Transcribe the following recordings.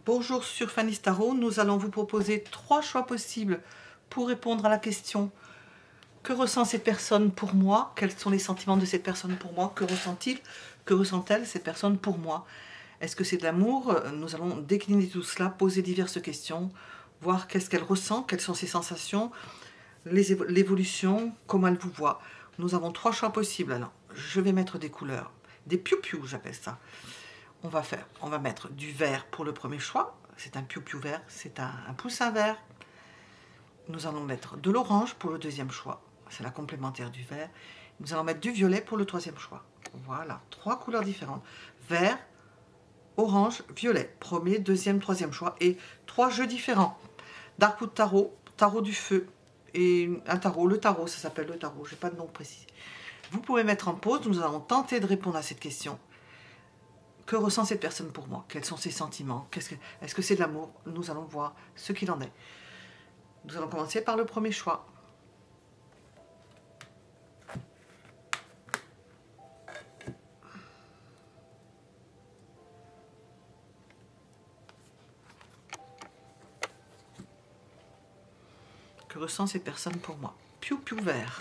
Bonjour sur Fanny's Tarot, nous allons vous proposer 3 choix possibles pour répondre à la question: que ressent cette personne pour moi? Quels sont les sentiments de cette personne pour moi? Que ressent-il? Que ressent-elle cette personne pour moi? Est-ce que c'est de l'amour? Nous allons décliner tout cela, poser diverses questions, voir qu'est-ce qu'elle ressent, quelles sont ses sensations, l'évolution, comment elle vous voit. Nous avons 3 choix possibles. Alors, je vais mettre des couleurs, des piou-piou, j'appelle ça. On va mettre du vert pour le premier choix, c'est un piou-piou vert, c'est un poussin vert. Nous allons mettre de l'orange pour le deuxième choix, c'est la complémentaire du vert. Nous allons mettre du violet pour le troisième choix. Voilà, 3 couleurs différentes. Vert, orange, violet. Premier, deuxième, troisième choix. Et 3 jeux différents. Darkwood Tarot, tarot du feu et un tarot. Le tarot, ça s'appelle le tarot, je n'ai pas de nom précis. Vous pouvez mettre en pause, nous allons tenter de répondre à cette question. Que ressent cette personne pour moi? Quels sont ses sentiments? Est-ce que c'est de l'amour? Nous allons voir ce qu'il en est. Nous allons commencer par le premier choix. Que ressent cette personne pour moi? Piou-piou vert.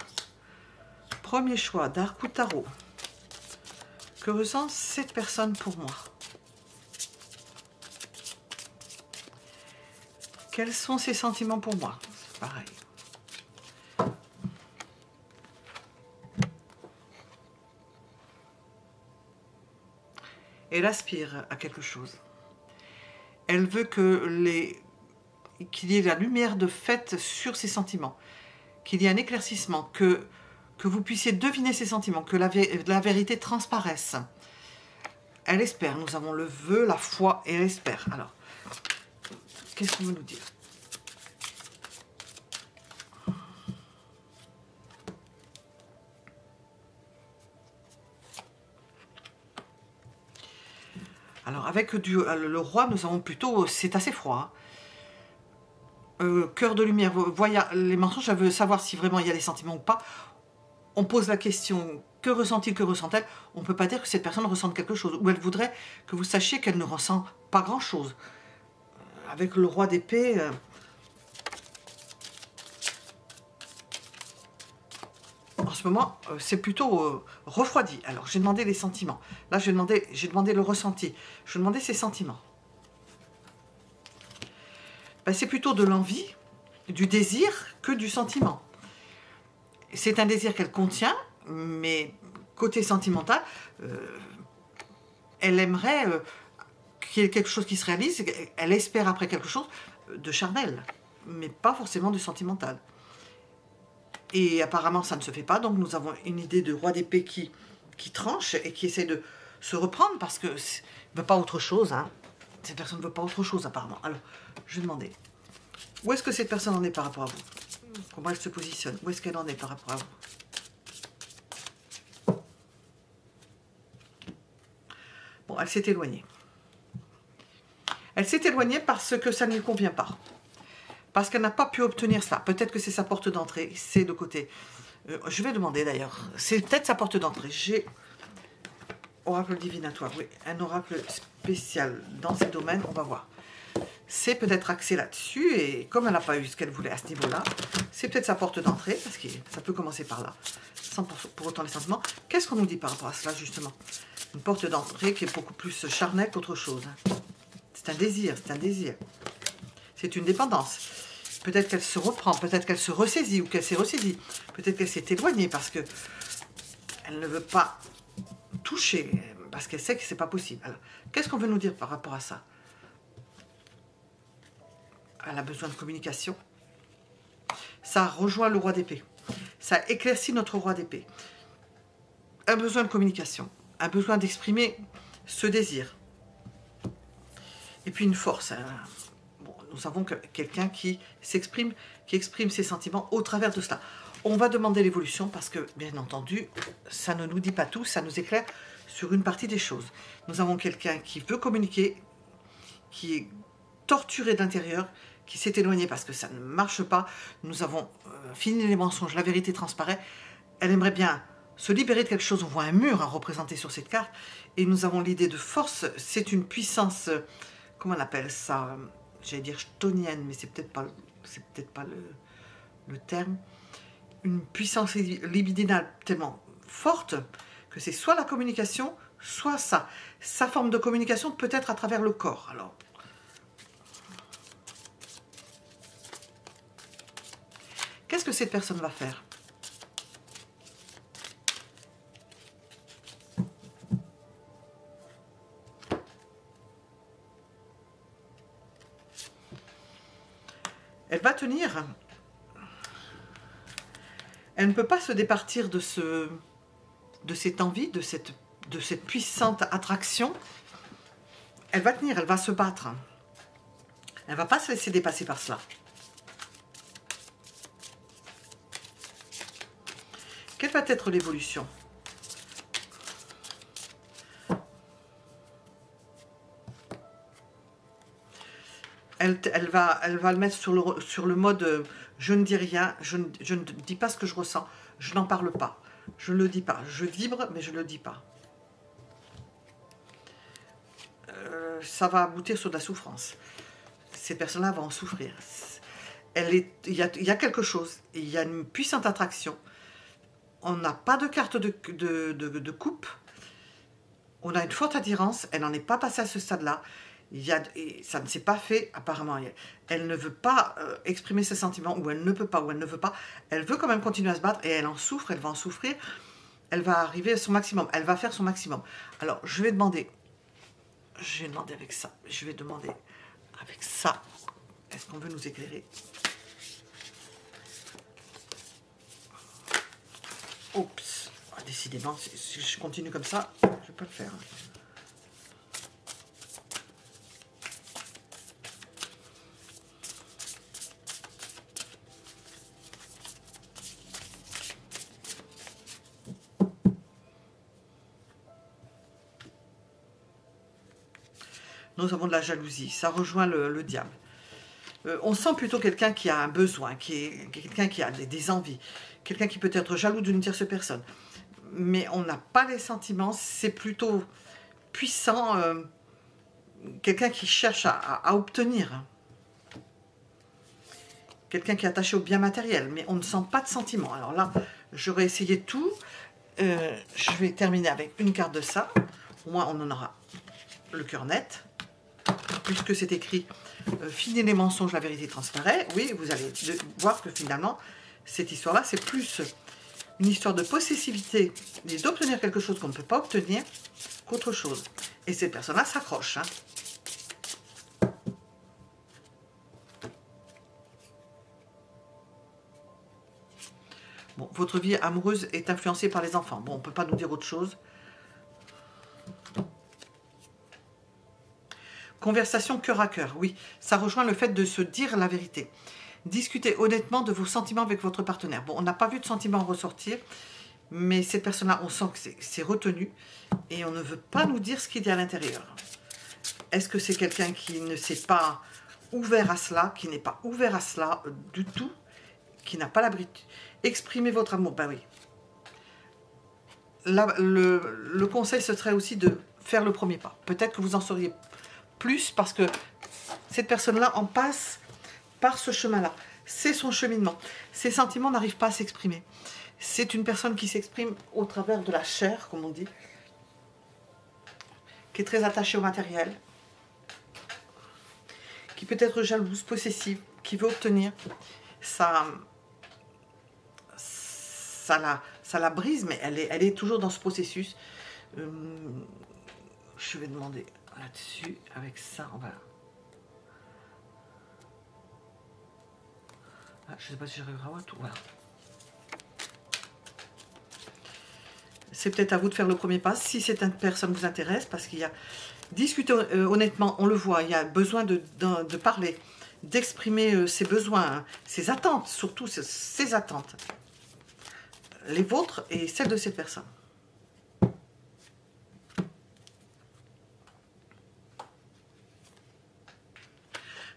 Premier choix, Darkwood Tarot. Que ressent cette personne pour moi? Quels sont ses sentiments pour moi? C'est pareil. Elle aspire à quelque chose. Elle veut qu'il y ait la lumière de fait sur ses sentiments, qu'il y ait un éclaircissement, que vous puissiez deviner ses sentiments, que la vérité transparaisse. Elle espère, nous avons le vœu, la foi, et elle espère. Alors, qu'est-ce qu'on veut nous dire? Alors, avec le roi, nous avons plutôt, c'est assez froid, hein. Cœur de lumière, voyez les mensonges, elle veut savoir si vraiment il y a des sentiments ou pas. On pose la question, que ressent-il, que ressent-elle? On ne peut pas dire que cette personne ressente quelque chose, ou elle voudrait que vous sachiez qu'elle ne ressent pas grand-chose. Avec le roi d'épée, en ce moment, c'est plutôt refroidi. Alors, j'ai demandé les sentiments. Là, j'ai demandé le ressenti. Je demandais ses sentiments. Ben, c'est plutôt de l'envie, du désir, que du sentiment. C'est un désir qu'elle contient, mais côté sentimental, elle aimerait qu'il y ait quelque chose qui se réalise. Elle espère après quelque chose de charnel, mais pas forcément de sentimental. Et apparemment, ça ne se fait pas. Donc, nous avons une idée de roi d'épée qui tranche et qui essaie de se reprendre parce que ne veut pas autre chose. Hein. Cette personne ne veut pas autre chose, apparemment. Alors, je vais demander, où est-ce que cette personne en est par rapport à vous? Comment elle se positionne? Où est-ce qu'elle en est par rapport à vous? Bon, elle s'est éloignée. Elle s'est éloignée parce que ça ne lui convient pas. Parce qu'elle n'a pas pu obtenir ça. Peut-être que c'est sa porte d'entrée, c'est de côté. Je vais demander d'ailleurs. C'est peut-être sa porte d'entrée. J'ai oracle divinatoire, oui, un oracle spécial dans ce domaine, on va voir. C'est peut-être axé là-dessus, et comme elle n'a pas eu ce qu'elle voulait à ce niveau-là, c'est peut-être sa porte d'entrée, parce que ça peut commencer par là, sans pour autant les sentiments. Qu'est-ce qu'on nous dit par rapport à cela, justement? Une porte d'entrée qui est beaucoup plus charnelle qu'autre chose. C'est un désir, c'est un désir. C'est une dépendance. Peut-être qu'elle se reprend, peut-être qu'elle se ressaisit, ou qu'elle s'est ressaisie. Peut-être qu'elle s'est éloignée, parce que elle ne veut pas toucher, parce qu'elle sait que c'est pas possible. Alors, qu'est-ce qu'on veut nous dire par rapport à ça? Elle a besoin de communication. Ça rejoint le roi d'épée. Ça éclaircit notre roi d'épée. Un besoin de communication. Un besoin d'exprimer ce désir. Et puis une force. Hein. Bon, nous avons quelqu'un qui s'exprime, qui exprime ses sentiments au travers de cela. On va demander l'évolution parce que, bien entendu, ça ne nous dit pas tout, ça nous éclaire sur une partie des choses. Nous avons quelqu'un qui veut communiquer, qui est torturé de l'intérieur, qui s'est éloigné parce que ça ne marche pas. Nous avons fini les mensonges, la vérité transparaît. Elle aimerait bien se libérer de quelque chose. On voit un mur représenté sur cette carte. Et nous avons l'idée de force. C'est une puissance comment on appelle ça, j'allais dire chtonienne, mais c'est peut-être pas le terme, une puissance libidinale tellement forte que c'est soit la communication, soit ça. Sa forme de communication peut être à travers le corps. Alors, qu'est-ce que cette personne va faire? Elle va tenir. Elle ne peut pas se départir de cette envie, de cette puissante attraction. Elle va tenir, elle va se battre. Elle ne va pas se laisser dépasser par cela. Quelle va être l'évolution? Elle va le mettre sur le mode je ne dis rien, je ne dis pas ce que je ressens, je n'en parle pas, je ne le dis pas, je vibre mais je ne le dis pas. Ça va aboutir sur de la souffrance. Ces personnes-là vont en souffrir. Il y a quelque chose, il y a une puissante attraction. On n'a pas de carte de coupe, on a une forte attirance, elle n'en est pas passée à ce stade-là. Ça ne s'est pas fait apparemment. Elle ne veut pas exprimer ses sentiments, ou elle ne peut pas, ou elle ne veut pas. Elle veut quand même continuer à se battre et elle en souffre, elle va en souffrir. Elle va arriver à son maximum, elle va faire son maximum. Alors je vais demander avec ça, je vais demander avec ça, est-ce qu'on veut nous éclairer? Oups, décidément, si je continue comme ça, je ne vais pas le faire. Nous avons de la jalousie, ça rejoint le diable. On sent plutôt quelqu'un qui a un besoin, quelqu'un qui a des envies, quelqu'un qui peut être jaloux d'une tierce personne. Mais on n'a pas les sentiments, c'est plutôt puissant, quelqu'un qui cherche à obtenir. Quelqu'un qui est attaché au bien matériel, mais on ne sent pas de sentiments. Alors là, j'aurais essayé tout. Je vais terminer avec une carte de ça. Au moins, on en aura le cœur net. Puisque c'est écrit fini les mensonges, la vérité transparaît. Oui, vous allez voir que finalement, cette histoire-là, c'est plus une histoire de possessivité et d'obtenir quelque chose qu'on ne peut pas obtenir qu'autre chose. Et cette personne-là s'accroche. Bon, votre vie amoureuse est influencée par les enfants. Bon, on ne peut pas nous dire autre chose. Conversation cœur à cœur, oui, ça rejoint le fait de se dire la vérité. Discutez honnêtement de vos sentiments avec votre partenaire. Bon, on n'a pas vu de sentiments ressortir, mais cette personne-là, on sent que c'est retenu et on ne veut pas nous dire ce qu'il y a à l'intérieur. Est-ce que c'est quelqu'un qui ne s'est pas ouvert à cela, qui n'est pas ouvert à cela du tout, qui n'a pas l'habitude? Exprimez votre amour, ben oui. Là, le conseil, ce serait aussi de faire le premier pas. Peut-être que vous en sauriez plus parce que cette personne-là en passe par ce chemin-là. C'est son cheminement. Ses sentiments n'arrivent pas à s'exprimer. C'est une personne qui s'exprime au travers de la chair, comme on dit, qui est très attachée au matériel, qui peut être jalouse, possessive, qui veut obtenir. Ça la brise, mais elle est toujours dans ce processus. Je vais demander là-dessus, avec ça, on va... Ah, je ne sais pas si j'arriverai à voir tout. Voilà. C'est peut-être à vous de faire le premier pas, si cette personne vous intéresse, parce qu'il y a... Discuter honnêtement, on le voit, il y a besoin de parler, d'exprimer ses besoins, ses attentes, surtout ses attentes. Les vôtres et celles de cette personne.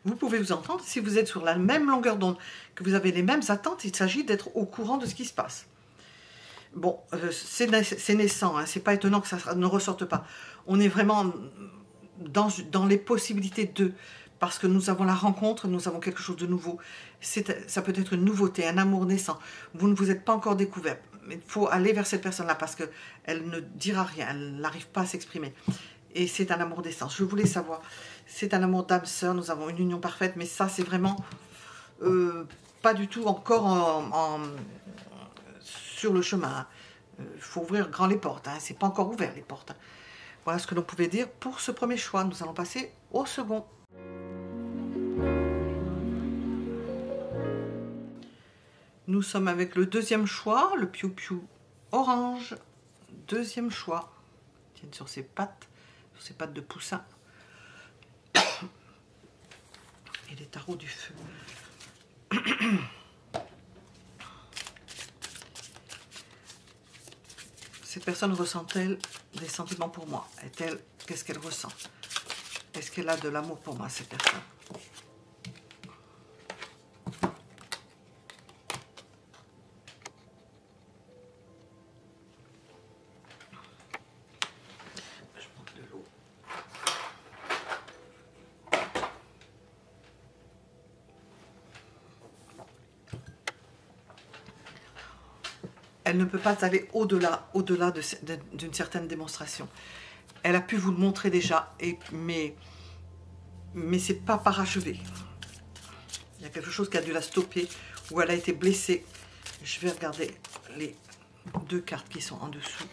Vous pouvez vous entendre, si vous êtes sur la même longueur d'onde, que vous avez les mêmes attentes, il s'agit d'être au courant de ce qui se passe. Bon, c'est naissant, hein, c'est pas étonnant que ça ne ressorte pas. On est vraiment dans les possibilités de, parce que nous avons la rencontre, nous avons quelque chose de nouveau. Ça peut être une nouveauté, un amour naissant. Vous ne vous êtes pas encore découvert. Il faut aller vers cette personne-là parce qu'elle ne dira rien, elle n'arrive pas à s'exprimer. Et c'est un amour naissant. Je voulais savoir, c'est un amour d'âme sœur, nous avons une union parfaite, mais ça c'est vraiment pas du tout encore sur le chemin. Il faut ouvrir grand les portes, hein. C'est pas encore ouvert les portes. Voilà ce que l'on pouvait dire pour ce premier choix. Nous allons passer au second. Nous sommes avec le deuxième choix, le Piou Piou orange. Deuxième choix. Tiens sur ses pattes de poussin. Et les tarots du feu. Cette personne ressent-elle des sentiments pour moi? Est-elle, qu'est-ce qu'elle ressent? Est-ce qu'elle a de l'amour pour moi, cette personne? Je prends de l'eau. Elle ne peut pas aller au-delà d'une certaine démonstration. Elle a pu vous le montrer déjà, mais c'est pas parachevé. Il y a quelque chose qui a dû la stopper, ou elle a été blessée. Je vais regarder les deux cartes qui sont en dessous.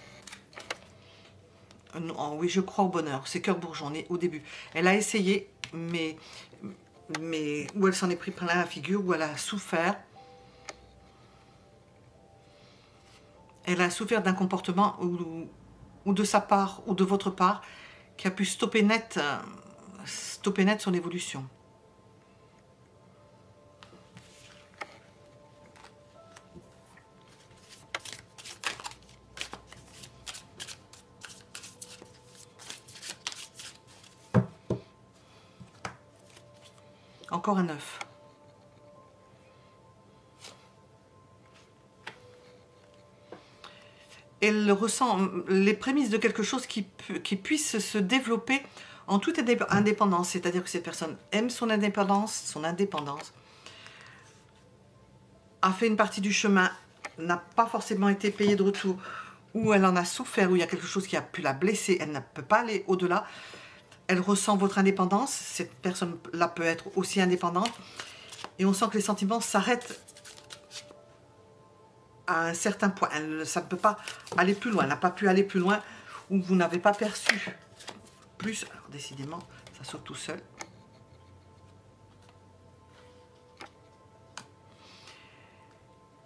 Non, oui, je crois au bonheur. C'est cœur bourgeonné au début. Elle a essayé, mais où elle s'en est pris plein la figure, où elle a souffert. Elle a souffert d'un comportement ou de sa part ou de votre part qui a pu stopper net son évolution. Encore un 9. Elle ressent les prémices de quelque chose qui puisse se développer en toute indépendance. C'est-à-dire que cette personne aime son indépendance, a fait une partie du chemin, n'a pas forcément été payée de retour, ou elle en a souffert, ou il y a quelque chose qui a pu la blesser, elle ne peut pas aller au-delà. Elle ressent votre indépendance, cette personne-là peut être aussi indépendante, et on sent que les sentiments s'arrêtent à un certain point. Ça ne peut pas aller plus loin, elle n'a pas pu aller plus loin, ou vous n'avez pas perçu plus. Alors décidément, ça saute tout seul.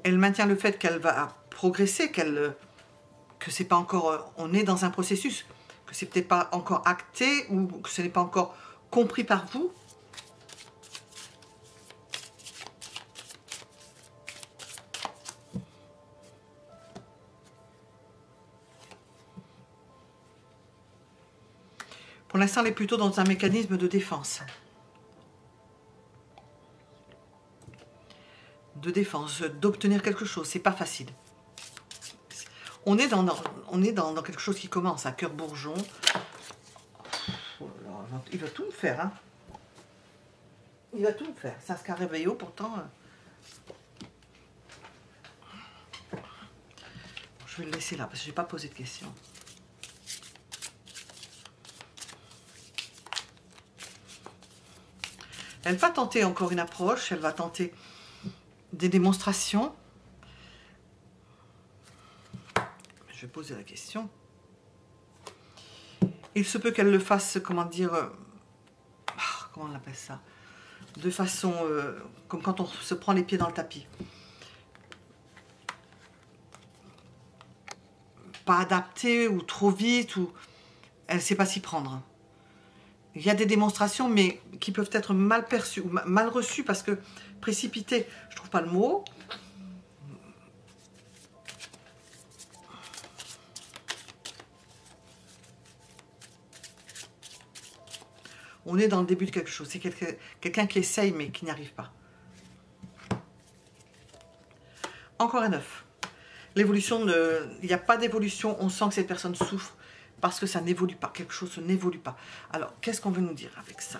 Elle maintient le fait qu'elle va progresser, que c'est pas encore, on est dans un processus, que c'est peut-être pas encore acté, ou que ce n'est pas encore compris par vous. Pour l'instant, elle est plutôt dans un mécanisme de défense. D'obtenir quelque chose, c'est pas facile. On est dans quelque chose qui commence à cœur bourgeon. Oh là là, il va tout me faire, hein. Il va tout me faire. C'est un Scarabeo, pourtant. Je vais le laisser là, parce que je n'ai pas posé de questions. Elle va tenter encore une approche, elle va tenter des démonstrations. Je vais poser la question. Il se peut qu'elle le fasse, comment dire, comment on appelle ça? De façon, comme quand on se prend les pieds dans le tapis. Pas adapté ou trop vite, ou elle ne sait pas s'y prendre. Il y a des démonstrations, mais qui peuvent être mal perçues ou mal reçues parce que précipité, je ne trouve pas le mot. On est dans le début de quelque chose. C'est quelqu'un qui essaye mais qui n'y arrive pas. Encore un 9. L'évolution, il n'y a pas d'évolution. On sent que cette personne souffre. parce que ça n'évolue pas, quelque chose n'évolue pas. Alors, qu'est-ce qu'on veut nous dire avec ça?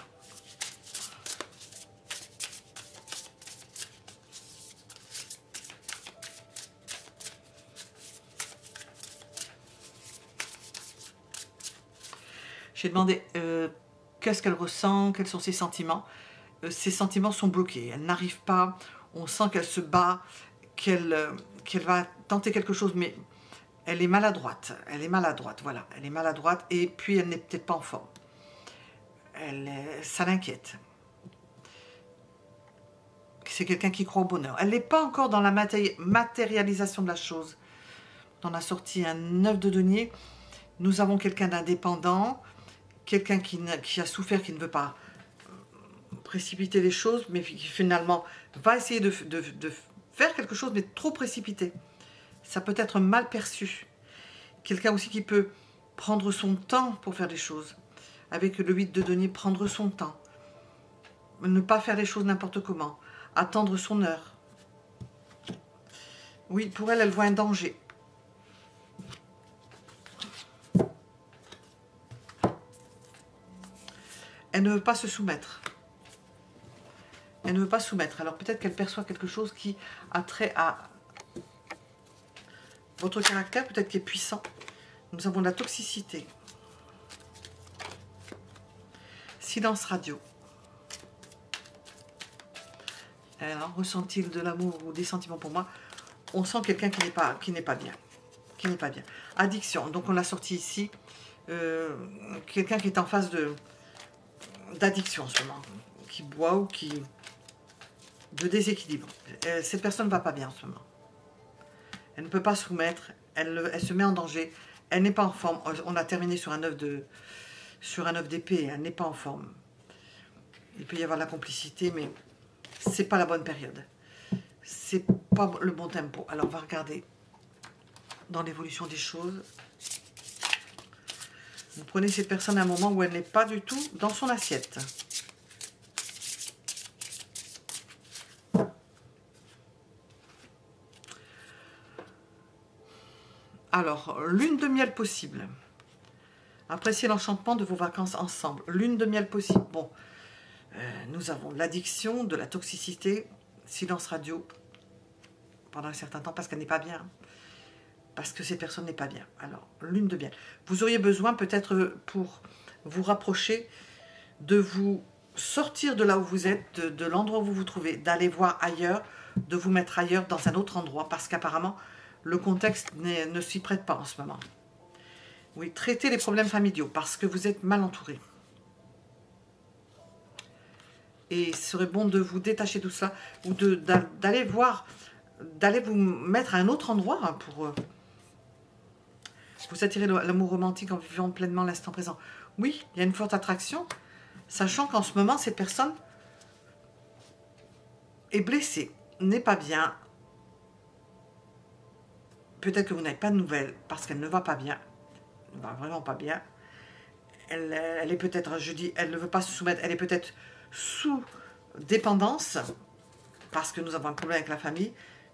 J'ai demandé qu'est-ce qu'elle ressent, quels sont ses sentiments. Ses sentiments sont bloqués, elle n'arrive pas, on sent qu'elle se bat, qu'elle va tenter quelque chose, mais elle est maladroite, voilà, elle est maladroite, et puis elle n'est peut-être pas en forme. Ça l'inquiète. C'est quelqu'un qui croit au bonheur. Elle n'est pas encore dans la matérialisation de la chose. On a sorti un 9 de denier, nous avons quelqu'un d'indépendant, quelqu'un qui a souffert, qui ne veut pas précipiter les choses, mais qui finalement va essayer de faire quelque chose, mais trop précipité. Ça peut être mal perçu. Quelqu'un aussi qui peut prendre son temps pour faire des choses. Avec le 8 de denier, prendre son temps. Ne pas faire les choses n'importe comment. Attendre son heure. Oui, pour elle, elle voit un danger. Elle ne veut pas se soumettre. Elle ne veut pas soumettre. Alors peut-être qu'elle perçoit quelque chose qui a trait à votre caractère, peut-être qui est puissant. Nous avons de la toxicité. Silence radio. Alors, ressent-il de l'amour ou des sentiments pour moi? On sent quelqu'un qui n'est pas bien. Qui n'est pas bien. Addiction. Donc on l'a sorti ici. Quelqu'un qui est en phase d'addiction en ce moment. Qui boit ou qui... de déséquilibre. Cette personne ne va pas bien en ce moment. Elle ne peut pas soumettre. Elle se met en danger. Elle n'est pas en forme. On a terminé sur un œuf d'épée. Elle n'est pas en forme. Il peut y avoir la complicité, mais c'est pas la bonne période. C'est pas le bon tempo. Alors on va regarder dans l'évolution des choses. Vous prenez cette personne à un moment où elle n'est pas du tout dans son assiette. Alors, lune de miel possible. Appréciez l'enchantement de vos vacances ensemble. Lune de miel possible. Bon, nous avons l'addiction, de la toxicité, silence radio pendant un certain temps parce qu'elle n'est pas bien. Parce que cette personne n'est pas bien. Alors, lune de miel. Vous auriez besoin peut-être pour vous rapprocher, de vous sortir de là où vous êtes, de l'endroit où vous vous trouvez, d'aller voir ailleurs, de vous mettre ailleurs dans un autre endroit parce qu'apparemment, le contexte ne s'y prête pas en ce moment. Oui, traitez les problèmes familiaux parce que vous êtes mal entouré. Et il serait bon de vous détacher de tout ça ou d'aller voir, d'aller vous mettre à un autre endroit hein, pour vous attirer l'amour romantique en vivant pleinement l'instant présent. Oui, il y a une forte attraction, sachant qu'en ce moment, cette personne est blessée, n'est pas bien. Peut-être que vous n'avez pas de nouvelles parce qu'elle ne va pas bien. Elle ne va vraiment pas bien. Elle est peut-être, je dis, elle ne veut pas se soumettre, elle est peut-être sous dépendance parce que nous avons un problème avec la famille.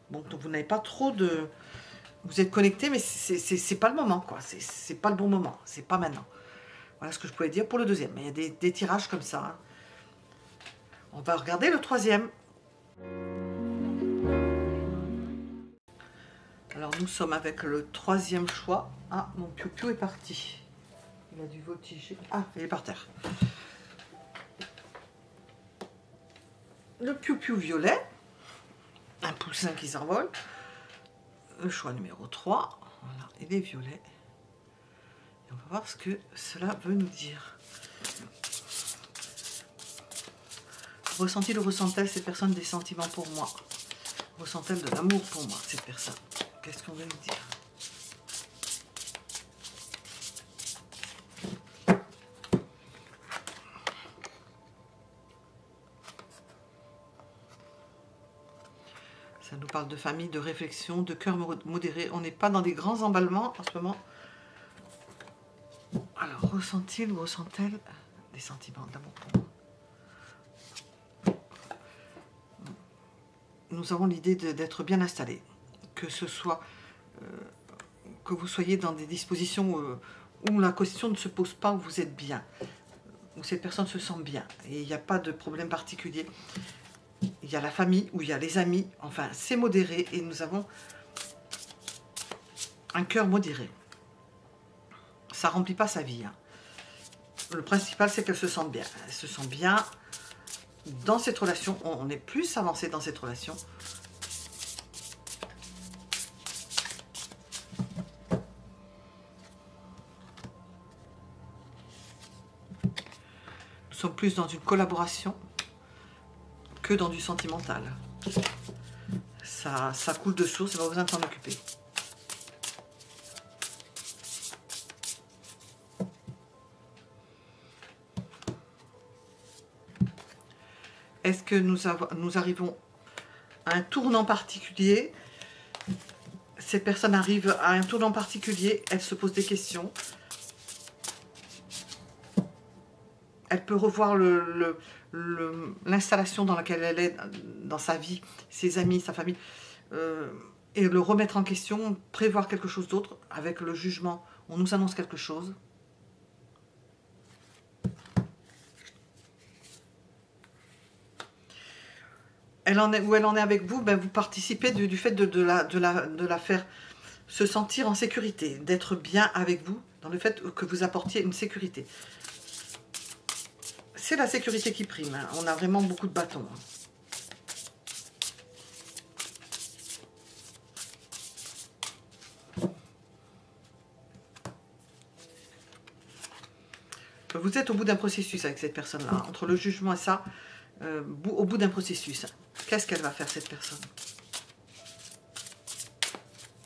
Bon, donc vous n'avez pas trop de... Vous êtes connecté, mais c'est pas le moment, quoi. C'est pas le bon moment. C'est pas maintenant. Voilà ce que je pouvais dire pour le deuxième. Mais il y a des tirages comme ça. Hein. On va regarder le troisième. Alors, nous sommes avec le troisième choix. Ah, mon piou-piou est parti. Il a dû voltiger. Ah, il est par terre. Le piou-piou violet. Un poussin qui s'envole. Le choix numéro 3. Voilà, il est violet. Et on va voir ce que cela veut nous dire. Ressent-il ou ressent-elle cette personne des sentiments pour moi? Ressent-elle de l'amour pour moi, cette personne? Qu'est-ce qu'on veut nous dire? Ça nous parle de famille, de réflexion, de cœur modéré. On n'est pas dans des grands emballements en ce moment. Alors, ressent-il ou ressent-elle des sentiments d'amour pour moi? Nous avons l'idée d'être bien installés. Que ce soit, que vous soyez dans des dispositions où la question ne se pose pas, où vous êtes bien, où cette personne se sent bien, et il n'y a pas de problème particulier. Il y a la famille, ou il y a les amis, enfin, c'est modéré, et nous avons un cœur modéré. Ça ne remplit pas sa vie. Hein. Le principal, c'est qu'elle se sente bien. Elle se sent bien dans cette relation. On est plus avancé dans cette relation. Nous sommes plus dans une collaboration que dans du sentimental. Ça coule de source, il va besoin de s'en occuper. Est-ce que nous arrivons à un tournant particulier? Cette personne arrive à un tournant particulier, elle se pose des questions. Elle peut revoir l'installation dans laquelle elle est, dans sa vie, ses amis, sa famille, et le remettre en question, prévoir quelque chose d'autre. Avec le jugement, on nous annonce quelque chose. Elle en est, où elle en est avec vous, ben vous participez du fait de la faire se sentir en sécurité, d'être bien avec vous, dans le fait que vous apportiez une sécurité. C'est la sécurité qui prime, hein. On a vraiment beaucoup de bâtons. Vous êtes au bout d'un processus avec cette personne-là, entre le jugement et ça, au bout d'un processus. Qu'est-ce qu'elle va faire, cette personne?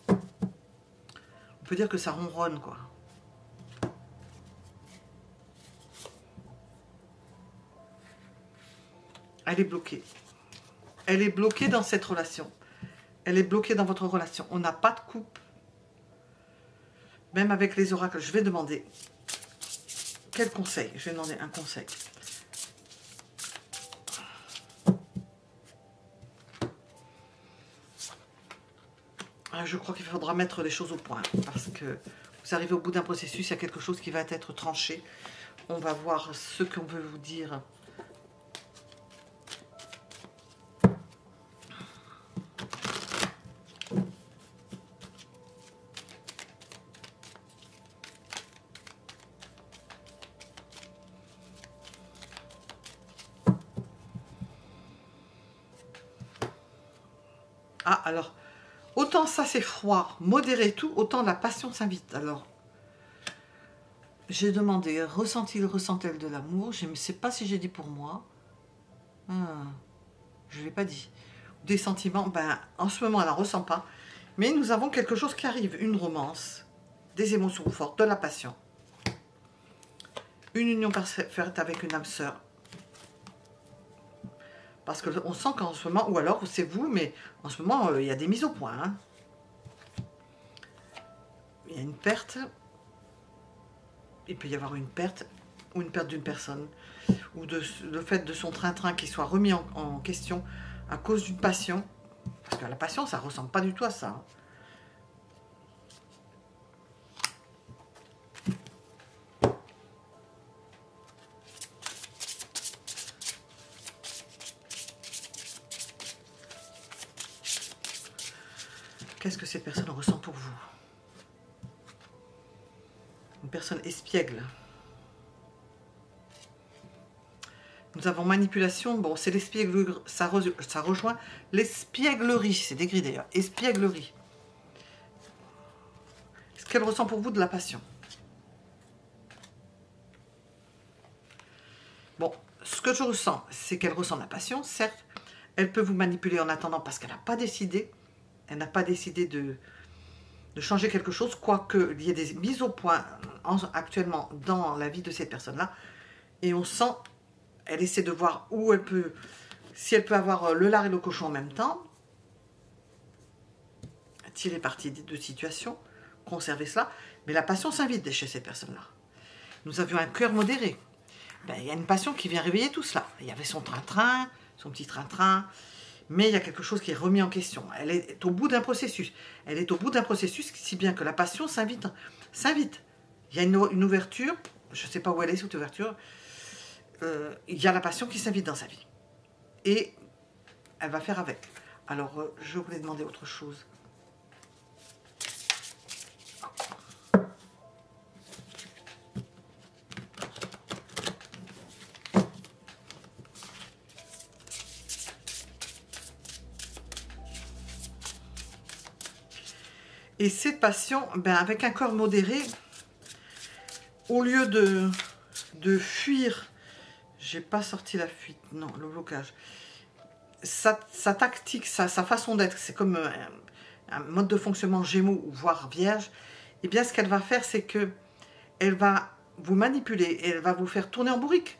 On peut dire que ça ronronne, quoi. Elle est bloquée. Elle est bloquée dans cette relation. Elle est bloquée dans votre relation. On n'a pas de coupe. Même avec les oracles, je vais demander quel conseil. Je vais demander un conseil. Je crois qu'il faudra mettre les choses au point, parce que vous arrivez au bout d'un processus, il y a quelque chose qui va être tranché. On va voir ce qu'on veut vous dire. Ah, alors... Autant ça c'est froid, modéré tout, autant la passion s'invite. Alors, j'ai demandé, ressent-elle de l'amour? Je ne sais pas si j'ai dit pour moi. Je ne l'ai pas dit. Des sentiments, ben, en ce moment elle n'en ressent pas. Mais nous avons quelque chose qui arrive, une romance, des émotions fortes, de la passion. Une union parfaite avec une âme sœur. Parce qu'on sent qu'en ce moment, ou alors c'est vous, mais en ce moment, il y a des mises au point. Hein. Il y a une perte. Il peut y avoir une perte, ou une perte d'une personne. Ou le fait de son train-train qui soit remis en question à cause d'une passion. Parce que la passion, ça ne ressemble pas du tout à ça. Hein. Qu'est-ce que cette personne ressent pour vous? Une personne espiègle. Nous avons manipulation. Bon, c'est l'espièglerie. Ça rejoint l'espièglerie. C'est décrit d'ailleurs. Espièglerie. Est-ce qu'elle ressent pour vous de la passion? Bon, ce que je ressens, c'est qu'elle ressent de la passion. Certes, elle peut vous manipuler en attendant parce qu'elle n'a pas décidé. Elle n'a pas décidé de changer quelque chose, quoique il y ait des mises au point actuellement dans la vie de cette personne-là. Et on sent, elle essaie de voir où elle peut, si elle peut avoir le lard et le cochon en même temps, tirer parti de situations, conserver cela. Mais la passion s'invite chez cette personne-là. Nous avions un cœur modéré. Ben, il y a une passion qui vient réveiller tout cela. Il y avait son train-train, son petit train-train. Mais il y a quelque chose qui est remis en question. Elle est au bout d'un processus. Elle est au bout d'un processus, si bien que la passion s'invite. Il y a une ouverture, je ne sais pas où elle est cette ouverture, il y a la passion qui s'invite dans sa vie. Et elle va faire avec. Alors, je voulais demander autre chose. Et cette passion, ben avec un cœur modéré, au lieu de fuir, j'ai pas sorti la fuite, non, le blocage. Sa tactique, sa façon d'être, c'est comme un mode de fonctionnement Gémeaux, voire Vierge. Et bien ce qu'elle va faire, c'est que elle va vous manipuler, et elle va vous faire tourner en bourrique.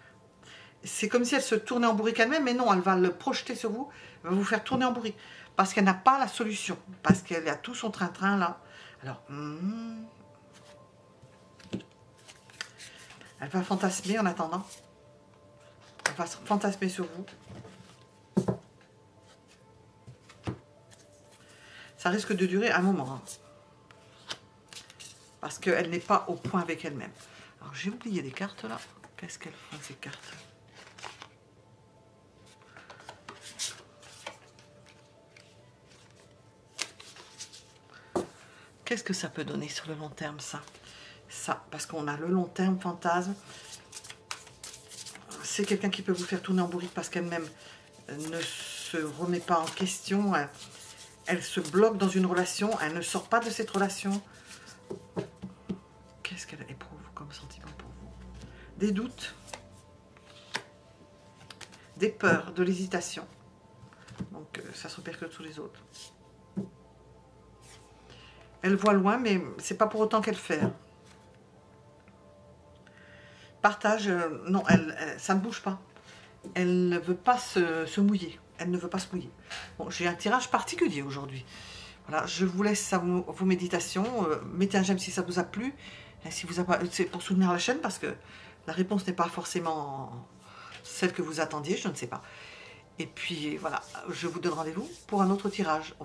C'est comme si elle se tournait en bourrique elle-même, mais non, elle va le projeter sur vous, elle va vous faire tourner en bourrique. Parce qu'elle n'a pas la solution, parce qu'elle a tout son train-train là. Alors, elle va fantasmer en attendant. Elle va fantasmer sur vous. Ça risque de durer un moment. Hein, parce qu'elle n'est pas au point avec elle-même. Alors, j'ai oublié les cartes là. Qu'est-ce qu'elles font ces cartes ? Qu'est-ce que ça peut donner sur le long terme, ça ? Ça, parce qu'on a le long terme fantasme. C'est quelqu'un qui peut vous faire tourner en bourrique parce qu'elle-même ne se remet pas en question. Elle se bloque dans une relation. Elle ne sort pas de cette relation. Qu'est-ce qu'elle éprouve comme sentiment pour vous ? Des doutes. Des peurs, de l'hésitation. Donc, ça se répercute sur les autres. Elle voit loin, mais c'est pas pour autant qu'elle fait. Partage, non, ça ne bouge pas. Elle ne veut pas se mouiller. Elle ne veut pas se mouiller. Bon, j'ai un tirage particulier aujourd'hui. Voilà, je vous laisse à vos méditations. Mettez un j'aime si ça vous a plu. Si vous c'est pour soutenir la chaîne, parce que la réponse n'est pas forcément celle que vous attendiez, je ne sais pas. Et puis voilà, je vous donne rendez-vous pour un autre tirage.